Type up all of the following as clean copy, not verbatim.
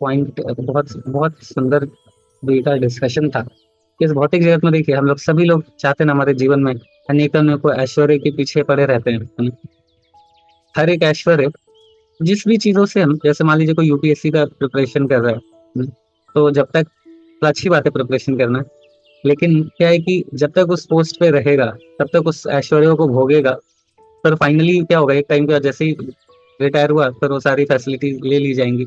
Point बहुत बहुत सुंदर बेटा डिस्कशन था। इस भौतिक जगत में देखिए हम लोग सभी लोग चाहते हैं ना, हमारे जीवन में अनेकों ऐश्वर्य के पीछे पड़े रहते हैं, है ना? हर एक ऐश्वर्य जिस भी चीजों से हम, जैसे मान लीजिए कोई यूपीएससी का प्रिपरेशन कर रहा है, तो जब तक तो अच्छी बात है प्रिपरेशन करना, लेकिन क्या है कि जब तक उस पोस्ट पे रहेगा तब तक उस ऐश्वर्य को भोगेगा। पर फाइनली क्या होगा, एक टाइम पे जैसे ही रिटायर हुआ फिर वो सारी फैसिलिटी ले ली जाएंगी।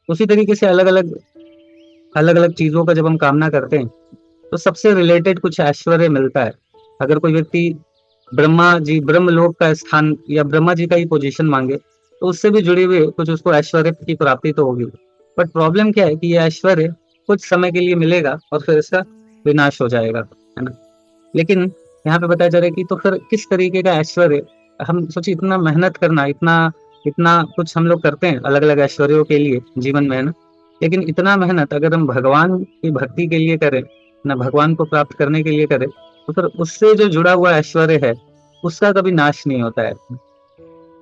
उसी तरीके से अलग अलग चीजों का जब हम कामना करते हैं तो सबसे रिलेटेड कुछ ऐश्वर्य मिलता है। अगर कोई व्यक्ति ब्रह्मा जी, ब्रह्मलोक का स्थान या ब्रह्मा जी का ही पोजीशन मांगे तो उससे भी जुड़े हुए कुछ उसको ऐश्वर्य की प्राप्ति तो होगी। बट प्रॉब्लम क्या है कि ये ऐश्वर्य कुछ समय के लिए मिलेगा और फिर इसका विनाश हो जाएगा, है ना? लेकिन यहाँ पे बताया जा रहा है कि तो फिर किस तरीके का ऐश्वर्य, हम सोचिए इतना मेहनत करना, इतना इतना कुछ हम लोग करते हैं अलग अलग ऐश्वर्यों के लिए जीवन में, है ना? लेकिन इतना मेहनत अगर हम भगवान की भक्ति के लिए करें, ना भगवान को प्राप्त करने के लिए करें, तो फिर उससे जो जुड़ा हुआ ऐश्वर्य है उसका कभी नाश नहीं होता है।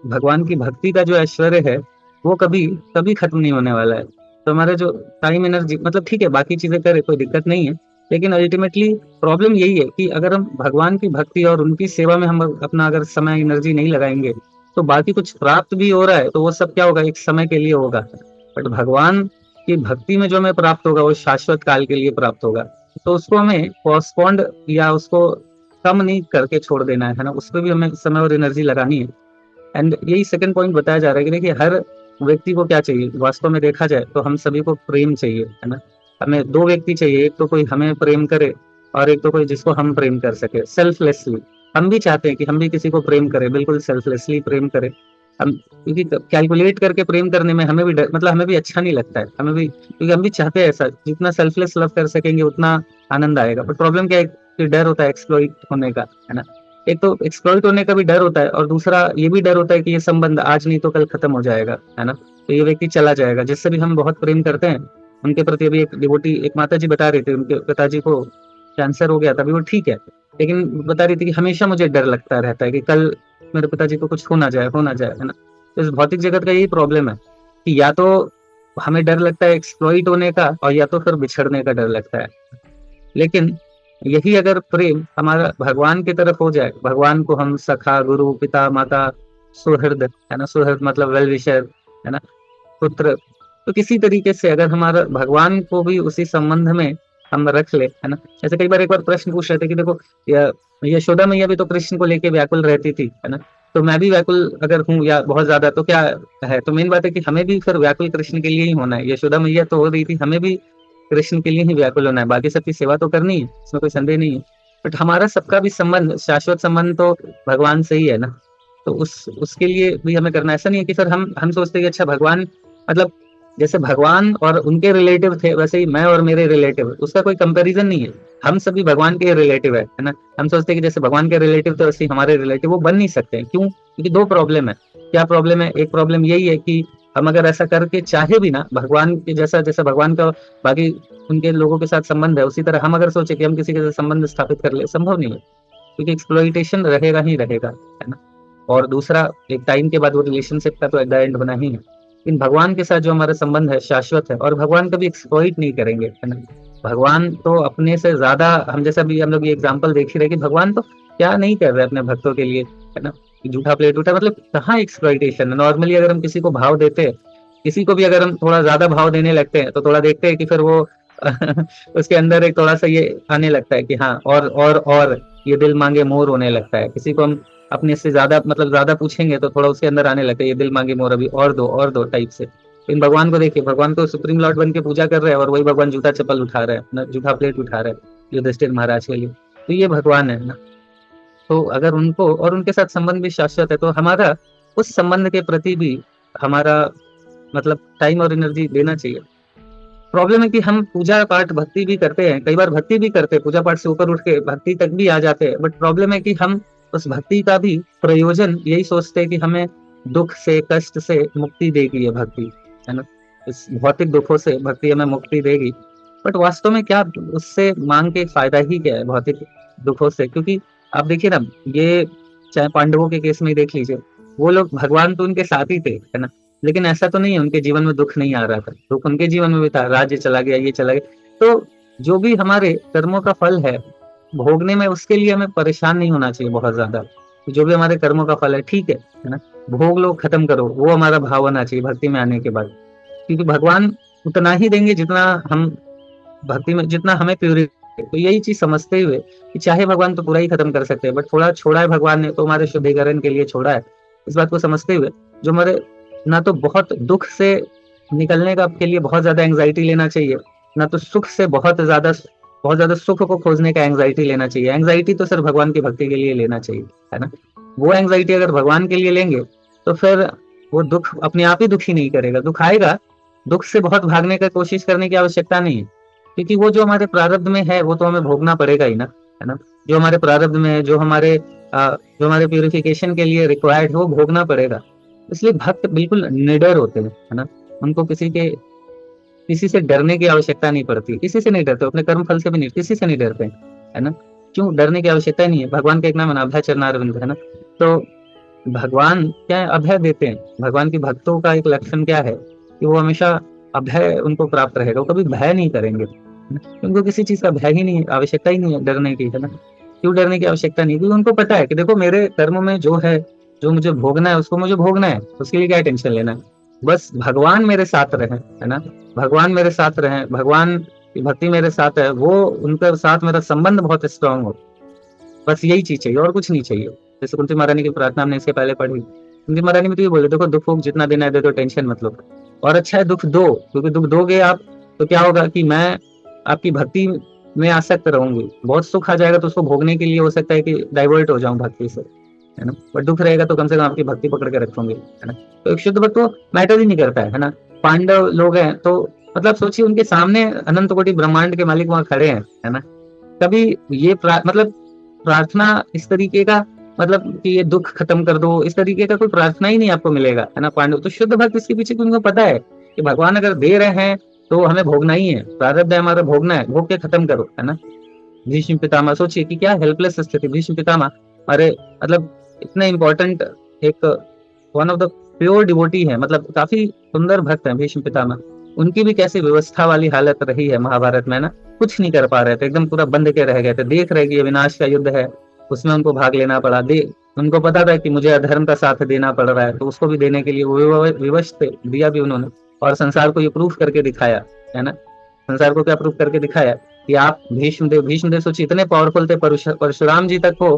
भगवान की भक्ति का जो ऐश्वर्य है वो कभी कभी खत्म नहीं होने वाला है। तो हमारा जो टाइम एनर्जी, मतलब ठीक है बाकी चीजें करे कोई दिक्कत नहीं है, लेकिन अल्टीमेटली प्रॉब्लम यही है कि अगर हम भगवान की भक्ति और उनकी सेवा में हम अपना अगर समय एनर्जी नहीं लगाएंगे तो बाकी कुछ प्राप्त भी हो रहा है तो वो सब क्या होगा, एक समय के लिए होगा। बट भगवान की भक्ति में जो हमें प्राप्त होगा वो शाश्वत काल के लिए प्राप्त होगा। तो उसको हमें पोस्टपोन्ड या उसको कम नहीं करके छोड़ देना है ना, उस पर भी हमें समय और एनर्जी लगानी है। एंड यही सेकंड पॉइंट बताया जा रहा है कि देखिए हर व्यक्ति को क्या चाहिए, वास्तव में देखा जाए तो हम सभी को प्रेम चाहिए, है ना? हमें दो व्यक्ति चाहिए, एक तो कोई हमें प्रेम करे और एक तो कोई जिसको हम प्रेम कर सके सेल्फलेसली। हम भी चाहते हैं कि हम भी किसी को प्रेम करें, बिल्कुल सेल्फलेसली प्रेम करें हम, क्योंकि कैलकुलेट करके प्रेम करने में हमें भी मतलब हमें भी अच्छा नहीं लगता है, हमें भी, क्योंकि हम भी चाहते हैं ऐसा, जितना सेल्फलेस लव कर सकेंगे उतना आनंद आएगा। बट प्रॉब्लम क्या है कि डर होता है एक्सप्लॉइट होने का, है ना? एक तो एक्सप्लॉइट होने का भी डर होता है और दूसरा ये भी डर होता है कि ये संबंध आज नहीं तो कल खत्म हो जाएगा, है ना? तो ये व्यक्ति चला जाएगा जिससे भी हम बहुत प्रेम करते हैं। उनके प्रति अभी एक डिवोटी, एक माता जी बता रहे थे उनके पिताजी को कैंसर हो गया था, अभी वो ठीक है, लेकिन बता रही थी कि हमेशा मुझे डर लगता रहता है कि कल मेरे पिताजी को कुछ हो ना जाए, है ना? तो इस भौतिक जगत का यही प्रॉब्लम है कि या तो हमें डर लगता है एक्सप्लॉइट होने का और या तो फिर बिछड़ने का डर लगता है। लेकिन यही अगर प्रेम हमारा भगवान की तरफ हो जाए, भगवान को हम सखा, गुरु, पिता, माता, सुहृद, है ना? सुहृद मतलब वेल विशर, है ना? पुत्र, तो किसी तरीके से अगर हमारा भगवान को भी उसी संबंध में हम रख ले, है ना? जैसे कई बार एक बार प्रश्न पूछ रहे थे कि देखो यशोदा मैया भी तो कृष्ण को लेके व्याकुल रहती थी, है ना? तो मैं भी व्याकुल अगर हूँ या बहुत ज्यादा तो क्या है, तो मेन बात है कि हमें भी फिर व्याकुल कृष्ण के लिए ही होना है। यशोदा मैया तो हो रही थी, हमें भी कृष्ण के लिए ही व्याकुल होना है, बाकी सबकी सेवा तो करनी है, इसमें कोई संदेह नहीं है। बट हमारा सबका भी संबंध, शाश्वत संबंध तो भगवान से ही है ना। तो उसके लिए भी हमें करना, ऐसा नहीं है कि सर हम सोचते हैं कि अच्छा भगवान, मतलब जैसे भगवान और उनके रिलेटिव थे वैसे ही मैं और मेरे रिलेटिव, उसका कोई कंपैरिजन नहीं है। हम सभी भगवान के रिलेटिव है ना? हम सोचते हैं कि जैसे भगवान के रिलेटिव तो वैसे ही हमारे रिलेटिव, वो बन नहीं सकते हैं। क्यों? क्योंकि दो प्रॉब्लम है। क्या प्रॉब्लम है? एक प्रॉब्लम यही है कि हम अगर ऐसा करके चाहे भी ना, भगवान के जैसा, जैसा भगवान का बाकी उनके लोगों के साथ संबंध है, उसी तरह हम अगर सोचे कि हम किसी के साथ संबंध स्थापित कर ले, संभव नहीं है, क्योंकि एक्सप्लॉइटेशन रहेगा ही रहेगा, है ना? और दूसरा, एक टाइम के बाद वो रिलेशनशिप का तो एट द एंड होना ही है। इन भगवान के साथ जो हमारा संबंध है शाश्वत है और भगवान कभी एक्सप्लॉइट नहीं करेंगे, है ना? भगवान तो अपने से ज्यादा, हम जैसा भी हम लोग ये एग्जांपल देख ही रहे कि भगवान तो क्या नहीं कर रहे अपने भक्तों के लिए, है ना? झूठा प्लेट उठा, मतलब कहाँ एक्सप्लॉइटेशन है। नॉर्मली अगर हम किसी को भाव देते हैं, किसी को भी अगर हम थोड़ा ज्यादा भाव देने लगते हैं तो थोड़ा देखते हैं कि फिर वो उसके अंदर एक थोड़ा सा ये आने लगता है कि हाँ, और ये दिल मांगे मोर होने लगता है। किसी को हम अपने से ज्यादा, मतलब ज्यादा पूछेंगे तो थोड़ा उसके अंदर आने लगता है ये दिल मांगे मोर, अभी और दो टाइप से। इन भगवान को देखिए, भगवान को सुप्रीम लॉर्ड बन के पूजा कर रहे हैं और वही भगवान जूता चप्पल उठा रहे हैं ना, जूठा प्लेट उठा रहे हैं युधिष्ठिर महाराज के लिए। तो ये भगवान है ना। तो अगर उनको और उनके साथ संबंध भी शाश्वत है तो हमारा उस संबंध के प्रति भी हमारा, मतलब टाइम और एनर्जी देना चाहिए। प्रॉब्लम है कि हम पूजा पाठ भक्ति भी करते हैं, कई बार भक्ति भी करते हैं, पूजा पाठ से ऊपर उठ के भक्ति तक भी आ जाते हैं। बट प्रॉब्लम है कि हम उस भक्ति का भी प्रयोजन यही सोचते हैं कि हमें दुख से, कष्ट से मुक्ति देगी ये भक्ति, है ना? इस भौतिक दुखों से भक्ति हमें मुक्ति देगी। बट वास्तव में क्या उससे मांग के फायदा ही क्या है भौतिक दुखों से? क्योंकि आप देखिए ना, ये चाहे पांडवों के केस में ही देख लीजिए, वो लोग भगवान तो उनके साथ ही थे, है ना? लेकिन ऐसा तो नहीं है उनके जीवन में दुख नहीं आ रहा था, दुख उनके जीवन में भी था, राज्य चला गया, ये चला गया। तो जो भी हमारे कर्मों का फल है, भोगने में उसके लिए हमें परेशान नहीं होना चाहिए बहुत ज़्यादा। जो भी हमारे कर्मों का फल है ना? भोग लो, खत्म करो, वो हमारा भाव होना चाहिए भक्ति में आने के बाद। क्योंकि भगवान उतना ही देंगे जितना हम भक्ति में, जितना हमें प्यूरि। तो यही चीज़ समझते हुए कि चाहे भगवान तो पूरा ही खत्म कर सकते हैं, बट थोड़ा छोड़ा है भगवान ने तो हमारे शुद्धिकरण के लिए छोड़ा है। इस बात को समझते हुए जो हमारे ना तो बहुत दुःख से निकलने का के लिए बहुत ज़्यादा एंग्ज़ायटी लेना चाहिए, ना तो सुख से बहुत ज़्यादा सुख को खोजने का एंग्ज़ायटी लेना चाहिए। एंग्ज़ायटी तो सिर्फ़ भगवान की भक्ति के लिए लेना चाहिए, है ना? वो एंग्ज़ायटी अगर भगवान के लिए लेंगे, तो फिर वो दुःख अपने आप ही दुखी नहीं करेगा। दुःख आएगा, दुःख से बहुत भागने का कोशिश करने की आवश्यकता नहीं है। क्योंकि वो जो हमारे प्रारब्ध में है, वो तो हमें भोगना पड़ेगा ही ना, है ना? जो हमारे प्रारब्ध में है, जो हमारे प्यूरिफिकेशन के लिए रिक्वायर्ड है, वो भोगना पड़ेगा। इसलिए भक्त बिल्कुल निडर होते हैं, है ना? उनको किसी से डरने की आवश्यकता नहीं पड़ती, किसी से नहीं डरते, अपने कर्म फल से भी नहीं, किसी से नहीं डरते, है ना? क्यों डरने की आवश्यकता ही नहीं है। भगवान का एक नाम है ना, अभय चरणारविंद, है ना? तो भगवान क्या है, अभय देते हैं। भगवान के भक्तों का एक लक्षण क्या है कि वो हमेशा अभय उनको प्राप्त रहेगा, वो कभी भय नहीं करेंगे, है ना? उनको किसी चीज़ का भय ही नहीं है, आवश्यकता ही नहीं है डरने की, है ना? क्यों डरने की आवश्यकता नहीं है? क्योंकि उनको पता है कि देखो मेरे कर्म में जो है, जो मुझे भोगना है उसको मुझे भोगना है, उसके लिए क्या टेंशन लेना है? बस भगवान मेरे साथ रहें, है ना? भगवान मेरे साथ रहें, भगवान की भक्ति मेरे साथ है, वो उनके साथ मेरा संबंध बहुत स्ट्रॉन्ग हो। बस यही चीज़ चाहिए और कुछ नहीं चाहिए। जैसे कुंती महारानी की प्रार्थना हमने इससे पहले पढ़ी। कुंती महारानी भी तो ये बोले, देखो दुःख वुख जितना देना है दे दो, टेंशन मत लो। और अच्छा है दुःख दो, क्योंकि दुःख दोगे आप तो क्या होगा कि मैं आपकी भक्ति में आसक्त रहूँगी। बहुत सुख आ जाएगा तो उसको भोगने के लिए हो सकता है कि डाइवर्ट हो जाऊँ भक्ति से, है ना? बट दुःख रहेगा तो कम से कम आपकी भक्ति पकड़ के रखूँगी, है ना? तो एक शुद्ध भक्त तो मैटर ही नहीं करता है ना? पांडव लोग हैं तो मतलब सोचिए उनके सामने अनंत कोटि ब्रह्मांड के मालिक वहाँ खड़े हैं, है ना? कभी ये मतलब प्रार्थना इस तरीके का, मतलब कि ये दुःख खत्म कर दो, इस तरीके का कोई प्रार्थना ही नहीं आपको मिलेगा, है ना? पांडव तो शुद्ध भक्त इसके पीछे, क्योंकि उनको पता है कि भगवान अगर दे रहे हैं तो हमें भोगना ही है, प्रारब्ध है हमारा, भोगना है, भोग के खत्म करो, है ना? भीष्म पितामह सोचिए कि क्या हेल्पलेस स्थिति। भीष्म पितामह अरे मतलब इतने इम्पोर्टेंट एक one of the pure devotee है, मतलब काफी सुंदर भक्त हैं भीष्म पितामह। उनकी भी कैसी व्यवस्था वाली हालत रही है महाभारत में ना, कुछ नहीं कर पा रहे थे, एकदम पूरा बंद के रह गए थे। देख रहे कि ये विनाश का युद्ध है, उसमें उनको भाग लेना पड़ा। उनको पता था कि मुझे अधर्म का साथ देना पड़ रहा है, तो उसको भी देने के लिए वो विवश थे, दिया भी उन्होंने। और संसार को ये प्रूफ करके दिखाया, है ना? संसार को क्या प्रूफ करके दिखाया कि आप भीष्मदेव सोचिए इतने पावरफुल थे, परशुराम जी तक को,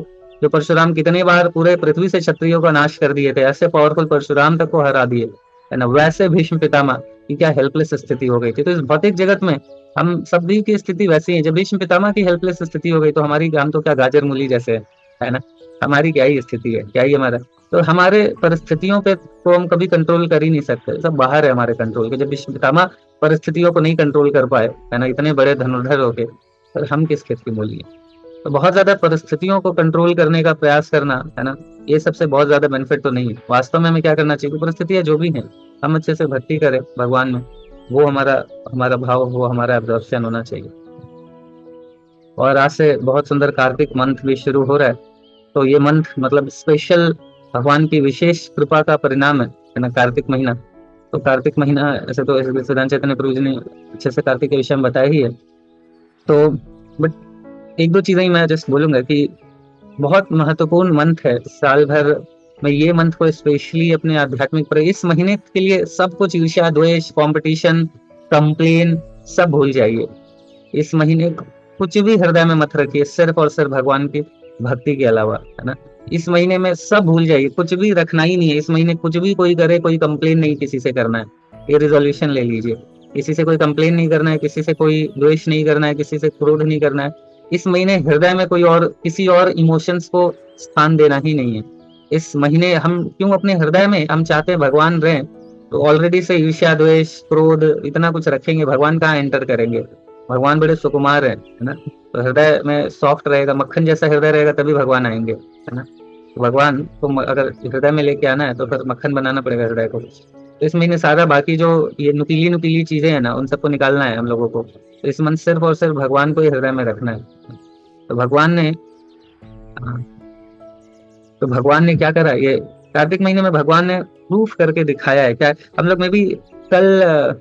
जो परशुराम कितनी बार पूरे पृथ्वी से क्षत्रियों का नाश कर दिए थे, ऐसे पावरफुल परशुराम तक को हरा दिए, है ना? वैसे भीष्म पितामह की क्या हेल्पलेस स्थिति हो गई थी। तो इस भौतिक जगत में हम सभी की स्थिति वैसी है। जब भीष्म पितामह की हेल्पलेस स्थिति हो गई तो हमारी, हम तो क्या गाजर मूली जैसे है ना? हमारी क्या ही स्थिति है, क्या ही हमारा। तो हमारे परिस्थितियों पे को हम कभी कंट्रोल कर ही नहीं सकते, सब बाहर है हमारे कंट्रोल के। जब भीष्म पितामह परिस्थितियों को नहीं कंट्रोल कर पाए, है ना, इतने बड़े धनुर्धर होके, तो हम किस खेत की मूली है? तो बहुत ज्यादा परिस्थितियों को कंट्रोल करने का प्रयास करना, है ना, ये सबसे बहुत ज्यादा बेनिफिट तो नहीं है। वास्तव में हमें क्या करना चाहिए, परिस्थितियां जो भी हैं, हम अच्छे से भक्ति करें भगवान में, वो हमारा हमारा भाव, वो हमारा एब्जॉर्प्शन होना चाहिए। और आज से बहुत सुंदर कार्तिक मंथ भी शुरू हो रहा है। तो ये मंथ मतलब स्पेशल भगवान की विशेष कृपा का परिणाम है ना, कार्तिक महीना। तो कार्तिक महीना ऐसे तो ऐसे सदान चैतन्य प्रभु जी ने अच्छे से कार्तिक के विषय में बताया ही है। तो बट एक दो चीजें ही मैं जस्ट बोलूंगा कि बहुत महत्वपूर्ण मंथ है साल भर में। ये मंथ को स्पेशली अपने आध्यात्मिक पर, इस महीने के लिए सब कुछ ईर्ष्या, द्वेष, कंपटीशन, कंप्लेन सब भूल जाइए। इस महीने कुछ भी हृदय में मत रखिए, सिर्फ और सिर्फ भगवान की भक्ति के अलावा, है ना? इस महीने में सब भूल जाइए, कुछ भी रखना ही नहीं है। इस महीने कुछ भी कोई करे, कोई कंप्लेन नहीं किसी से करना है। ये रिजोल्यूशन ले लीजिए, किसी से कोई कंप्लेन नहीं करना है, किसी से कोई द्वेष नहीं करना है, किसी से क्रोध नहीं करना है। इस महीने हृदय में कोई और, किसी और इमोशंस को स्थान देना ही नहीं है। इस महीने हम क्यों अपने हृदय में हम चाहते हैं भगवान रहें, तो ऑलरेडी से ईर्ष्या, द्वेष, क्रोध इतना कुछ रखेंगे, भगवान कहाँ एंटर करेंगे? भगवान बड़े सुकुमार है ना? तो हृदय में सॉफ्ट रहेगा, मक्खन जैसा हृदय रहेगा, तभी भगवान आएंगे, है ना? तो भगवान को अगर हृदय में लेके आना है तो फिर मक्खन बनाना पड़ेगा हृदय को। तो इस महीने सारा बाकी जो ये नुकीली नुकीली चीजें हैं ना, उन सबको निकालना है हम लोगों को। तो इस मंथ सिर्फ और सिर्फ भगवान को ही हृदय में रखना है। तो भगवान ने हाँ, तो भगवान ने क्या करा, ये कार्तिक महीने में भगवान ने प्रूफ करके दिखाया है। क्या हम लोग में भी कल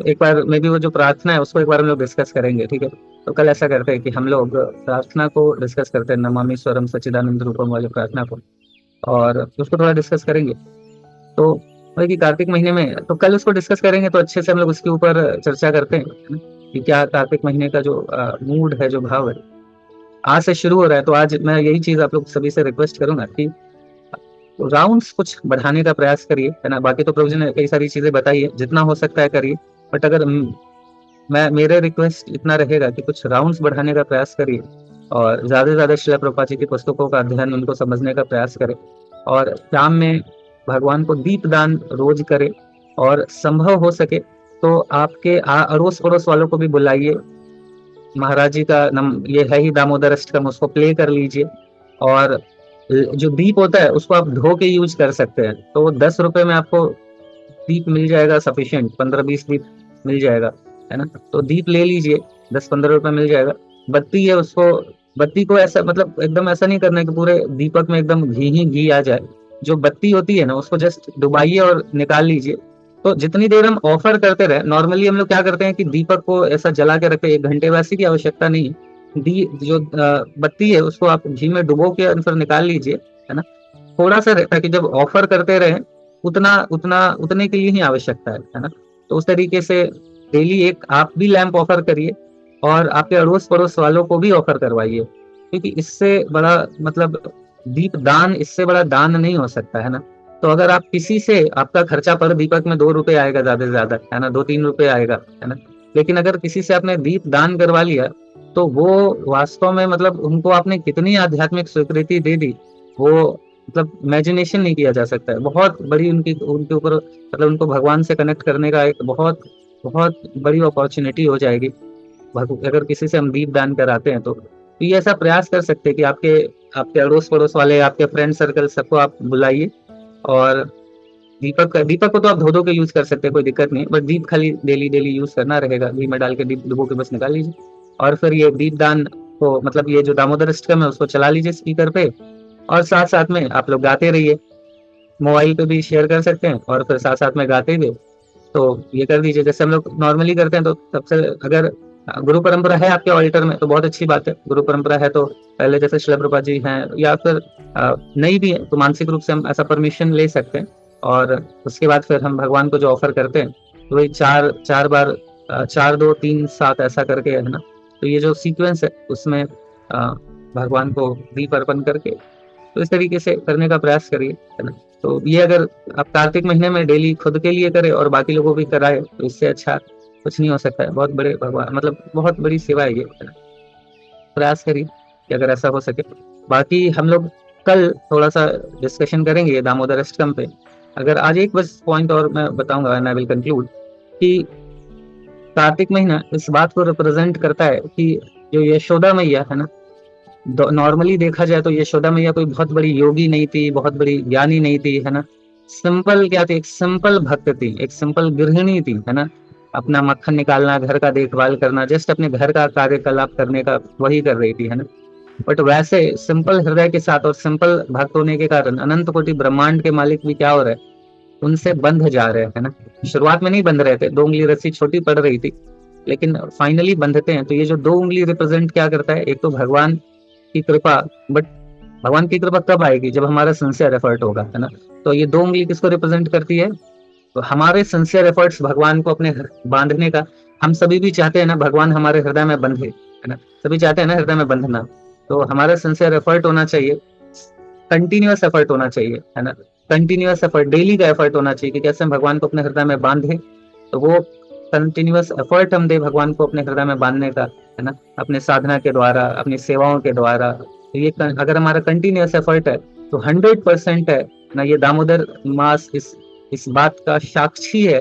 एक बार मे बी वो जो प्रार्थना है उसको एक बार हम लोग डिस्कस करेंगे, ठीक है। तो कल ऐसा करते हैं कि हम लोग प्रार्थना को डिस्कस करते हैं, नमामि स्वरम सच्चिदानंद रूपम वाली प्रार्थना को, और उसको थोड़ा डिस्कस करेंगे। तो वही कि कार्तिक महीने में तो कल उसको डिस्कस करेंगे, तो अच्छे से हम लोग उसके ऊपर चर्चा करते हैं, है ना, कि क्या कार्तिक महीने का जो मूड है, जो भाव है, आज से शुरू हो रहा है। तो आज मैं यही चीज आप लोग सभी से रिक्वेस्ट करूंगा कि राउंड्स कुछ बढ़ाने का प्रयास करिए, है ना। बाकी तो प्रभु जी ने कई सारी चीजें बताई है, जितना हो सकता है करिए। बट अगर मैं मेरे रिक्वेस्ट इतना रहेगा कि कुछ राउंड्स बढ़ाने का प्रयास करिए, और ज्यादा से ज्यादा श्रील प्रभुपाद जी की पुस्तकों का अध्ययन, उनको समझने का प्रयास करें, और शाम में भगवान को दीपदान रोज करें, और संभव हो सके तो आपके अड़ोस पड़ोस वालों को भी बुलाइए। महाराज जी का ये है ही दामोदर अष्टकम, उसको प्ले कर लीजिए, और जो दीप होता है उसको आप धो के यूज कर सकते हैं। तो 10 रुपए में आपको दीप मिल जाएगा सफिशिएंट, 15-20 दीप मिल जाएगा, है ना। तो दीप ले लीजिए, 10-15 रुपए मिल जाएगा। बत्ती है, उसको बत्ती को ऐसा मतलब एकदम ऐसा नहीं करना है कि पूरे दीपक में एकदम घी ही घी आ जाए। जो बत्ती होती है ना, उसको जस्ट डुबाइए और निकाल लीजिए। तो जितनी देर हम ऑफर करते रहे, नॉर्मली हम लोग क्या करते हैं कि दीपक को ऐसा जला के रखते, 1 घंटे, वैसे की आवश्यकता नहीं है। जो बत्ती है उसको आप घी में डुबो के फिर निकाल लीजिए, है ना। थोड़ा सा रहता है कि जब ऑफर करते रहे उतना उतना उतने के लिए ही आवश्यकता है ना। तो उस तरीके से डेली एक आप भी लैंप ऑफर करिए, और आपके अड़ोस पड़ोस वालों को भी ऑफर करवाइए, क्योंकि इससे बड़ा मतलब दीप दान, इससे बड़ा दान नहीं हो सकता, है ना। तो अगर आप किसी से, आपका खर्चा पर दीपक में 2 रुपए आएगा ज्यादा से ज्यादा, है ना, 2-3 रुपए आएगा, है ना। लेकिन अगर किसी से आपने दीप दान करवा लिया, तो वो वास्तव में मतलब उनको आपने कितनी आध्यात्मिक स्वीकृति दे दी, वो मतलब इमेजिनेशन नहीं किया जा सकता है। बहुत बड़ी उनकी उनके ऊपर मतलब उनको भगवान से कनेक्ट करने का एक बहुत बहुत बड़ी अपॉर्चुनिटी हो जाएगी, अगर किसी से हम दीप दान कराते हैं। तो ये ऐसा प्रयास कर सकते हैं कि आपके आपके अड़ोस पड़ोस वाले, आपके फ्रेंड सर्कल, सबको आप बुलाइए, और दीपक को तो आप धो धो के यूज कर सकते हैं, कोई दिक्कत नहीं, बट दीप खाली डेली डेली यूज करना रहेगा, घी में डाल के दीप डुबो के बस निकाल लीजिए। और फिर ये दीपदान को मतलब ये जो दामोदर अष्टकम है उसको चला लीजिए स्पीकर पे, और साथ साथ में आप लोग गाते रहिए। मोबाइल पे भी शेयर कर सकते हैं, और फिर साथ साथ में गाते हुए तो ये कर दीजिए जैसे हम लोग नॉर्मली करते हैं। तो सबसे अगर गुरु परंपरा है आपके ऑल्टर में तो बहुत अच्छी बात है। गुरु परंपरा है तो पहले जैसे श्रील प्रभुपाद जी हैं, या फिर नहीं भी है तो मानसिक रूप से हम ऐसा परमिशन ले सकते हैं, और उसके बाद फिर हम भगवान को जो ऑफर करते हैं, तो वही चार चार बार 4-2-3-7 ऐसा करके, है ना। तो ये जो सीक्वेंस है उसमें भगवान को दीप अर्पण करके, तो इस तरीके से करने का प्रयास करिए, है ना। तो ये अगर आप कार्तिक महीने में डेली खुद के लिए करें और बाकी लोगों को भी कराए, तो इससे अच्छा कुछ नहीं हो सकता है। बहुत बड़े भगवान मतलब बहुत बड़ी सेवा है ये, है ना। प्रयास करिए कि अगर ऐसा हो सके। बाकी हम लोग कल थोड़ा सा डिस्कशन करेंगे ये दामोदर अष्टकम पे। अगर आज एक बस पॉइंट और मैं बताऊंगा एंड आई विल कंक्लूड, कि कार्तिक महीना इस बात को रिप्रेजेंट करता है कि जो यशोदा मैया है ना, नॉर्मली देखा जाए तो यशोदा मैया कोई बहुत बड़ी योगी नहीं थी, बहुत बड़ी ज्ञानी नहीं थी, है ना। सिंपल क्या थी, एक सिंपल भक्त थी, एक सिंपल गृहिणी थी, है ना। अपना मक्खन निकालना, घर का देखभाल करना, जस्ट अपने घर का कार्यकलाप करने का वही कर रही थी, है ना। बट वैसे सिंपल हृदय के साथ और सिंपल भक्त होने के कारण अनंत कोटि ब्रह्मांड के मालिक भी क्या हो रहे हैं, उनसे बंध जा रहे हैं, है ना। शुरुआत में नहीं बंध रहे थे, 2 उंगली रस्सी छोटी पड़ रही थी, लेकिन फाइनली बंधते हैं। तो ये जो 2 उंगली रिप्रेजेंट क्या करता है, एक तो भगवान की कृपा, बट भगवान की कृपा कब आएगी, जब हमारा सिंसियर एफर्ट होगा, है ना। तो ये 2 उंगली किसको रिप्रेजेंट करती है, तो हमारे सिंसियर एफर्ट्स भगवान को अपने बांधने का। हम सभी भी चाहते हैं ना भगवान हमारे हृदय में बंधे, है ना। सभी चाहते हैं ना हृदय में बंधना। तो हमारा सिंसियर एफर्ट होना चाहिए, कंटिन्यूअस एफर्ट होना चाहिए, है ना। कंटिन्यूअस एफर्ट, डेली का एफर्ट होना चाहिए कि कैसे हम भगवान को अपने हृदय में बांधे। तो वो कंटिन्यूअस एफर्ट हम दे भगवान को अपने हृदय में बांधने का, है ना, अपने साधना के द्वारा, अपनी सेवाओं के द्वारा। तो ये अगर हमारा कंटिन्यूअस एफर्ट है तो 100% है ना, ये दामोदर मास इस बात का साक्षी है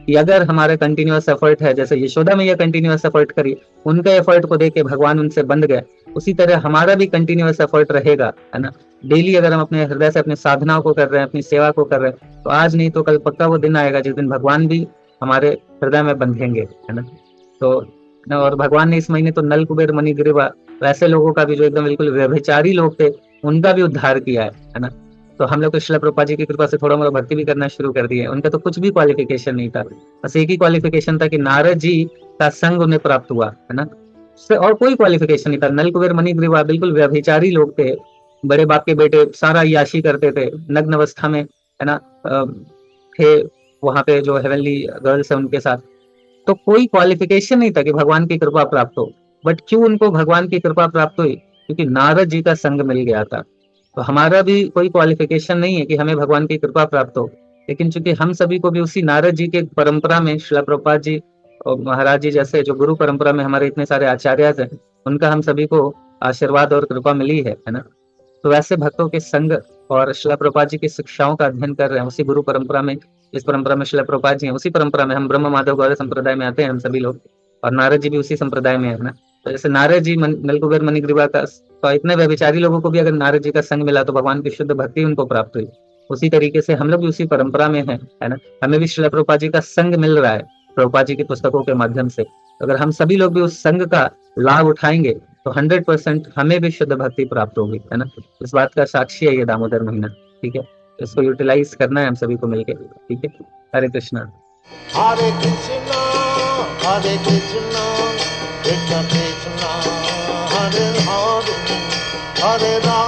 कि अगर हमारा कंटिन्यूअस एफर्ट है, जैसे यशोदा मैया कंटिन्यूअस एफर्ट करी, उनके एफर्ट को देख के भगवान उनसे बंध गए, उसी तरह हमारा भी कंटिन्यूअस एफर्ट रहेगा, है ना। डेली अगर हम अपने हृदय से अपनी साधनाओं को कर रहे हैं, अपनी सेवा को कर रहे हैं, तो आज नहीं तो कल पक्का वो दिन आएगा जिस दिन भगवान भी हमारे हृदय में बंधेंगे, है ना। तो और भगवान ने इस महीने तो नल कुबेर मणिग्रीवा, वैसे लोगों का भी जो एकदम बिल्कुल व्यभिचारी लोग थे, उनका भी उद्धार किया है ना। तो हम लोग तो शिला प्रभुपाद जी की कृपा से थोड़ा मोड़ा भक्ति भी करना शुरू कर दिए। उनका तो कुछ भी क्वालिफिकेशन नहीं था, बस एक ही क्वालिफिकेशन था कि नारद जी का संग उन्हें प्राप्त हुआ, है ना। उससे और कोई क्वालिफिकेशन नहीं था। नल कुबेर मणिग्रीवा बिल्कुल व्यभिचारी लोग थे, बड़े बाप के बेटे, सारा याशी करते थे, नग्न अवस्था में, है ना, थे वहां पे जो हेवनली गर्ल्स है उनके साथ। तो कोई क्वालिफिकेशन नहीं था कि भगवान की कृपा प्राप्त हो। बट क्यों उनको भगवान की कृपा प्राप्त हुई? क्योंकि नारद जी का संग मिल गया था। तो हमारा भी कोई क्वालिफिकेशन नहीं है कि हमें भगवान की कृपा प्राप्त हो, लेकिन चूंकि हम सभी को भी उसी नारद जी के परंपरा में, श्रील प्रभुपाद जी और महाराज जी जैसे जो गुरु परंपरा में हमारे इतने सारे आचार्य हैं, उनका हम सभी को आशीर्वाद और कृपा मिली है ना। तो वैसे भक्तों के संग और श्रील प्रभुपाद जी की शिक्षाओं का अध्ययन कर रहे हैं उसी गुरु परंपरा में। इस परंपरा में श्रील प्रभुपाद जी हैं, उसी परंपरा में हम ब्रह्म माधव गौड़ संप्रदाय में आते हैं हम सभी लोग, और नारद जी भी उसी संप्रदाय में है ना। तो जैसे नारद जी नलकुबेर मणिग्रीवा का, तो इतने व्यभिचारी लोगों को भी अगर नारद जी का संग मिला तो भगवान की शुद्ध भक्ति उनको प्राप्त हुई। उसी तरीके से हम लोग भी उसी परंपरा में हैं, है ना। हमें भी श्रील प्रभुपाद जी का संग मिल रहा है प्रभुपाद जी की पुस्तकों के माध्यम से। अगर हम सभी लोग भी उस संग का लाभ उठाएंगे तो 100% हमें भी शुद्ध भक्ति प्राप्त होगी, है ना। इस बात का साक्षी है ये दामोदर महीना, ठीक है। इसको यूटिलाइज करना है हम सभी को मिलकर, ठीक है। हरे कृष्णा। हरे कृष्णा हरे कृष्णा कृष्ण कृष्ण हरे हरे हरे राम